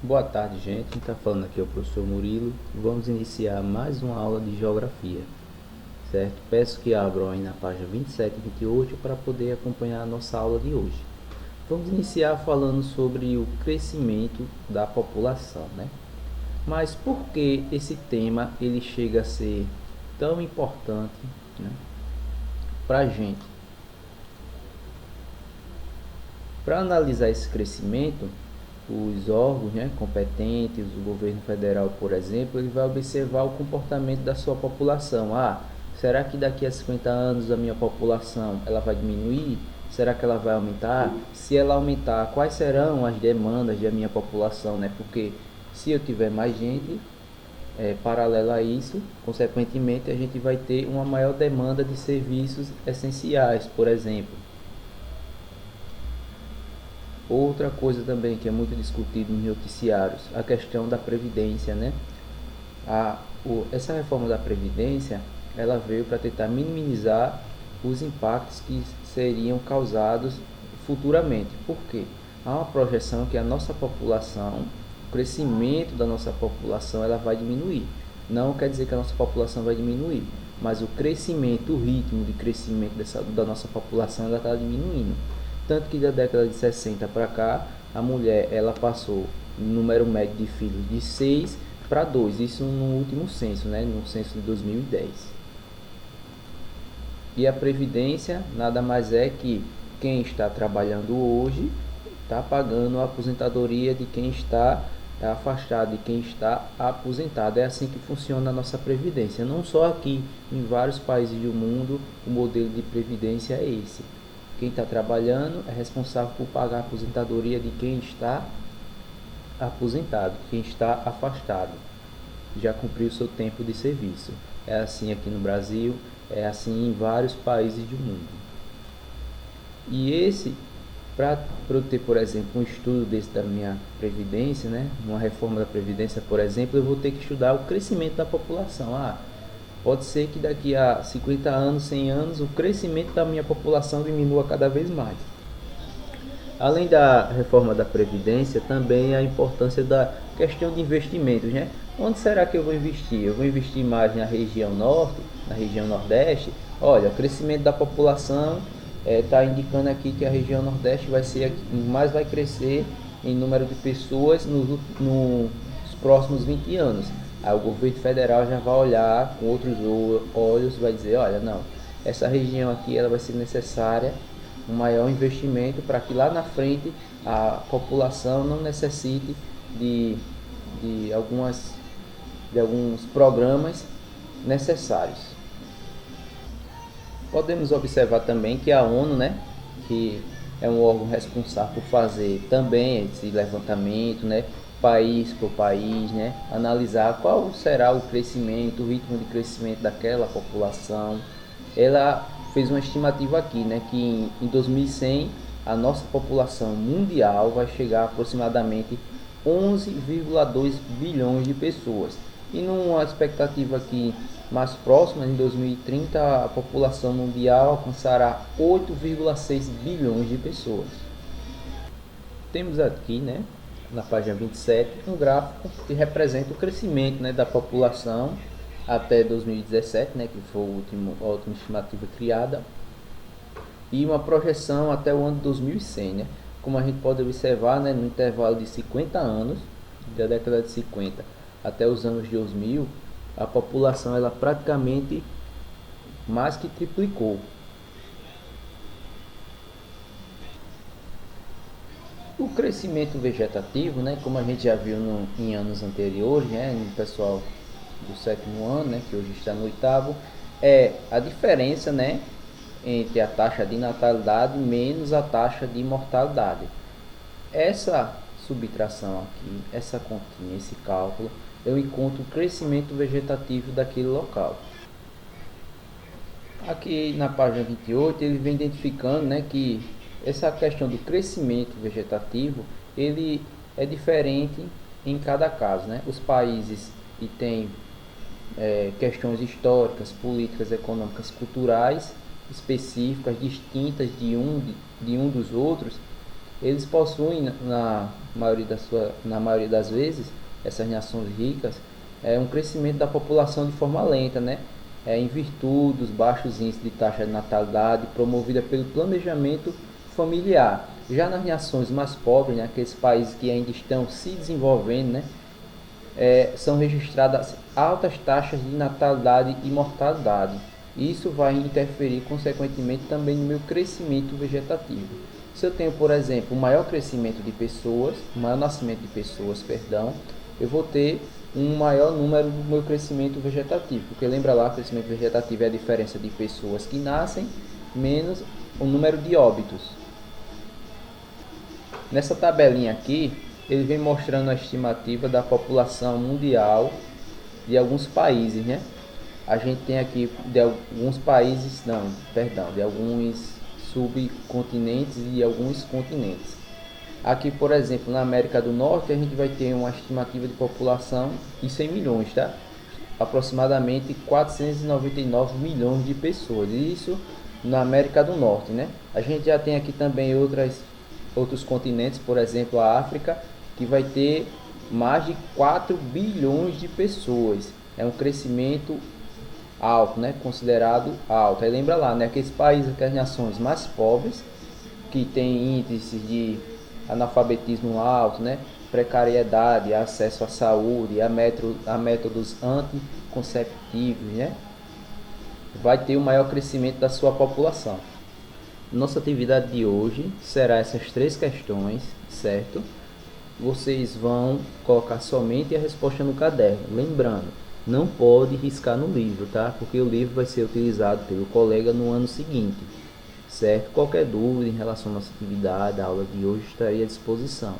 Boa tarde, gente. Quem está falando aqui é o professor Murilo. Vamos iniciar mais uma aula de geografia, certo? Peço que abram aí na página 27 e 28 para poder acompanhar a nossa aula de hoje. Vamos iniciar falando sobre o crescimento da população, né? Mas por que esse tema ele chega a ser tão importante, né, para a gente? Para analisar esse crescimento, os órgãos, né, competentes, o governo federal, por exemplo, ele vai observar o comportamento da sua população. Será que daqui a 50 anos a minha população ela vai diminuir? Será que ela vai aumentar? Se ela aumentar, quais serão as demandas da minha população, né? Porque se eu tiver mais gente, paralelo a isso, consequentemente a gente vai ter uma maior demanda de serviços essenciais, por exemplo. Outra coisa também que é muito discutido nos noticiários, a questão da previdência, né? Essa reforma da previdência, ela veio para tentar minimizar os impactos que seriam causados futuramente. Por quê? Há uma projeção que a nossa população, o crescimento da nossa população, ela vai diminuir. Não quer dizer que a nossa população vai diminuir, mas o crescimento, o ritmo de crescimento da nossa população, ela está diminuindo. Tanto que da década de 60 para cá, a mulher ela passou no número médio de filhos de 6 para 2, isso no último censo, né, no censo de 2010. E a previdência nada mais é que quem está trabalhando hoje está pagando a aposentadoria de quem está afastado, de quem está aposentado. É assim que funciona a nossa previdência. Não só aqui, em vários países do mundo, o modelo de previdência é esse. Quem está trabalhando é responsável por pagar a aposentadoria de quem está aposentado, quem está afastado, já cumpriu seu tempo de serviço. É assim aqui no Brasil, é assim em vários países do mundo. E para eu ter, por exemplo, um estudo desse da minha previdência, né, uma reforma da previdência, por exemplo, eu vou ter que estudar o crescimento da população. Pode ser que daqui a 50 anos, 100 anos, o crescimento da minha população diminua cada vez mais. Além da reforma da Previdência, também a importância da questão de investimentos, né? Onde será que eu vou investir? Eu vou investir mais na região norte, na região nordeste? Olha, o crescimento da população está indicando aqui que a região nordeste vai ser a que mais vai crescer em número de pessoas nos próximos 20 anos. Aí o governo federal já vai olhar com outros olhos, vai dizer, olha, não, essa região aqui ela vai ser necessária um maior investimento para que lá na frente a população não necessite de, de, algumas, de alguns programas necessários. Podemos observar também que a ONU, né, que é um órgão responsável por fazer também esse levantamento, né, país por país, né, analisar qual será o crescimento, o ritmo de crescimento daquela população. Ela fez uma estimativa aqui, né, que em 2100 a nossa população mundial vai chegar a aproximadamente 11,2 bilhões de pessoas. E numa expectativa aqui mais próxima, em 2030, a população mundial alcançará 8,6 bilhões de pessoas. Temos aqui, né, na página 27, um gráfico que representa o crescimento, né, da população até 2017, né, que foi a última estimativa criada, e uma projeção até o ano 2100, né? Como a gente pode observar, né, no intervalo de 50 anos, da década de 50 até os anos 2000, a população ela praticamente mais que triplicou. O crescimento vegetativo, né, como a gente já viu em anos anteriores, né, no pessoal do sétimo ano, né, que hoje está no oitavo, é a diferença, né, entre a taxa de natalidade menos a taxa de mortalidade. Essa subtração aqui, essa continha, esse cálculo, eu encontro o crescimento vegetativo daquele local. Aqui na página 28 ele vem identificando, né, que essa questão do crescimento vegetativo ele é diferente em cada caso, né? Os países que têm questões históricas, políticas, econômicas, culturais específicas, distintas de um dos outros, eles possuem, na maioria das vezes, essas nações ricas, um crescimento da população de forma lenta, né? Em virtude dos baixos índices de taxa de natalidade promovida pelo planejamento familiar. Já nas nações mais pobres, né, aqueles países que ainda estão se desenvolvendo, né, são registradas altas taxas de natalidade e mortalidade. Isso vai interferir consequentemente também no meu crescimento vegetativo. Se eu tenho, por exemplo, um maior crescimento de pessoas, um maior nascimento de pessoas, perdão, eu vou ter um maior número do meu crescimento vegetativo, porque lembra lá, o crescimento vegetativo é a diferença de pessoas que nascem menos o número de óbitos. Nessa tabelinha aqui, ele vem mostrando a estimativa da população mundial de alguns países, né? A gente tem aqui de alguns países, de alguns subcontinentes e alguns continentes. Aqui, por exemplo, na América do Norte, a gente vai ter uma estimativa de população de 100 milhões, tá? Aproximadamente 499 milhões de pessoas. Isso na América do Norte, né? A gente já tem aqui também outros continentes, por exemplo, a África, que vai ter mais de 4 bilhões de pessoas. É um crescimento alto, né? Considerado alto. Aí lembra lá, né? Aqueles países, aquelas nações mais pobres, que tem índices de analfabetismo alto, né? Precariedade, acesso à saúde, a métodos anticonceptivos, né? Vai ter o maior crescimento da sua população. Nossa atividade de hoje será essas 3 questões, certo? Vocês vão colocar somente a resposta no caderno. Lembrando, não pode riscar no livro, tá? Porque o livro vai ser utilizado pelo colega no ano seguinte, certo? Qualquer dúvida em relação à nossa atividade, a aula de hoje, estarei à disposição.